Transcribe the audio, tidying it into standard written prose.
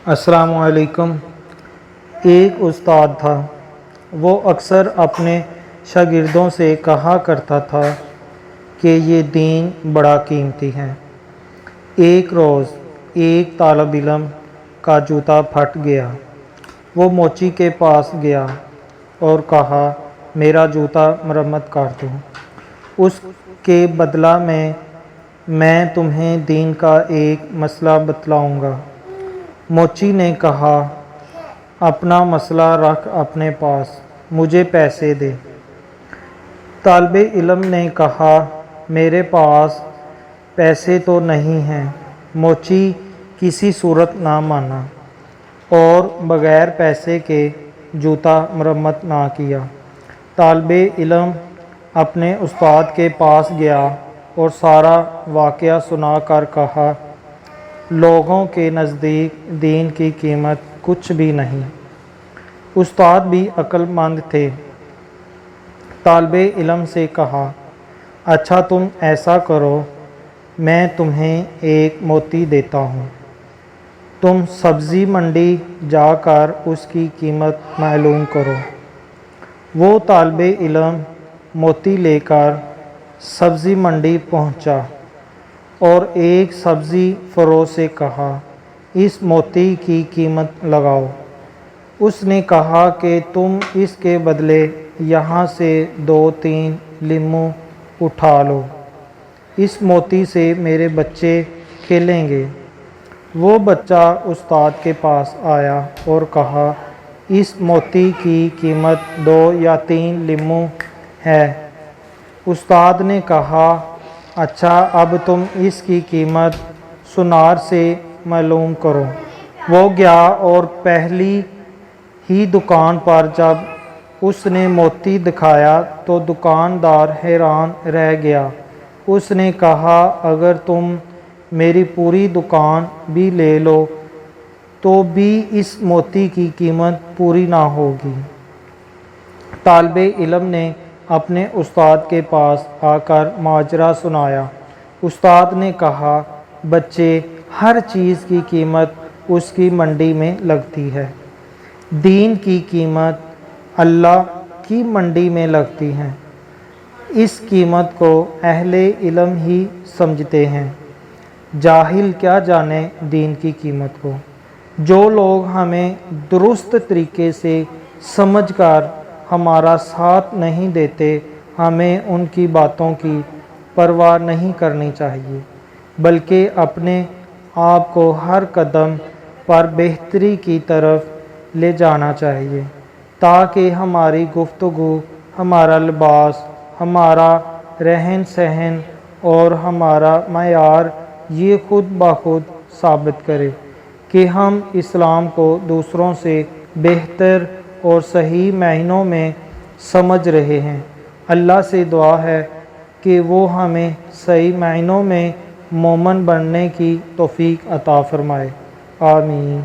السلام علیکم۔ ایک استاد تھا، وہ اکثر اپنے شاگردوں سے کہا کرتا تھا کہ یہ دین بڑا قیمتی ہے۔ ایک روز ایک طالب علم کا جوتا پھٹ گیا۔ وہ موچی کے پاس گیا اور کہا، میرا جوتا مرمت کر دو، اس کے بدلہ میں تمہیں دین کا ایک مسئلہ بتلاؤں گا۔ موچی نے کہا، اپنا مسئلہ رکھ اپنے پاس، مجھے پیسے دے۔ طالب علم نے کہا، میرے پاس پیسے تو نہیں ہیں۔ موچی کسی صورت نہ مانا اور بغیر پیسے کے جوتا مرمت نہ کیا۔ طالب علم اپنے استاد کے پاس گیا اور سارا واقعہ سنا کر کہا، لوگوں کے نزدیک دین کی قیمت کچھ بھی نہیں۔ استاد بھی عقل مند تھے۔ طالب علم سے کہا، اچھا تم ایسا کرو، میں تمہیں ایک موتی دیتا ہوں، تم سبزی منڈی جا کر اس کی قیمت معلوم کرو۔ وہ طالب علم موتی لے کر سبزی منڈی پہنچا اور ایک سبزی فروش سے کہا، اس موتی کی قیمت لگاؤ۔ اس نے کہا کہ تم اس کے بدلے یہاں سے 2-3 لیموں اٹھا لو، اس موتی سے میرے بچے کھیلیں گے۔ وہ بچہ استاد کے پاس آیا اور کہا، اس موتی کی قیمت 2 یا 3 لیموں ہے۔ استاد نے کہا، اچھا اب تم اس کی قیمت سونار سے معلوم کرو۔ وہ گیا اور پہلی ہی دکان پر جب اس نے موتی دکھایا تو دکاندار حیران رہ گیا۔ اس نے کہا، اگر تم میری پوری دکان بھی لے لو تو بھی اس موتی کی قیمت پوری نہ ہوگی۔ طالب علم نے اپنے استاد کے پاس آ کر ماجرا سنایا۔ استاد نے کہا، بچے، ہر چیز کی قیمت اس کی منڈی میں لگتی ہے، دین کی قیمت اللہ کی منڈی میں لگتی ہے۔ اس قیمت کو اہل علم ہی سمجھتے ہیں، جاہل کیا جانے دین کی قیمت کو۔ جو لوگ ہمیں درست طریقے سے سمجھ کر ہمارا ساتھ نہیں دیتے، ہمیں ان کی باتوں کی پرواہ نہیں کرنی چاہیے، بلکہ اپنے آپ کو ہر قدم پر بہتری کی طرف لے جانا چاہیے، تاکہ ہماری گفتگو، ہمارا لباس، ہمارا رہن سہن اور ہمارا معیار یہ خود بخود ثابت کرے کہ ہم اسلام کو دوسروں سے بہتر اور صحیح معنوں میں سمجھ رہے ہیں۔ اللہ سے دعا ہے کہ وہ ہمیں صحیح معنوں میں مومن بننے کی توفیق عطا فرمائے۔ آمین۔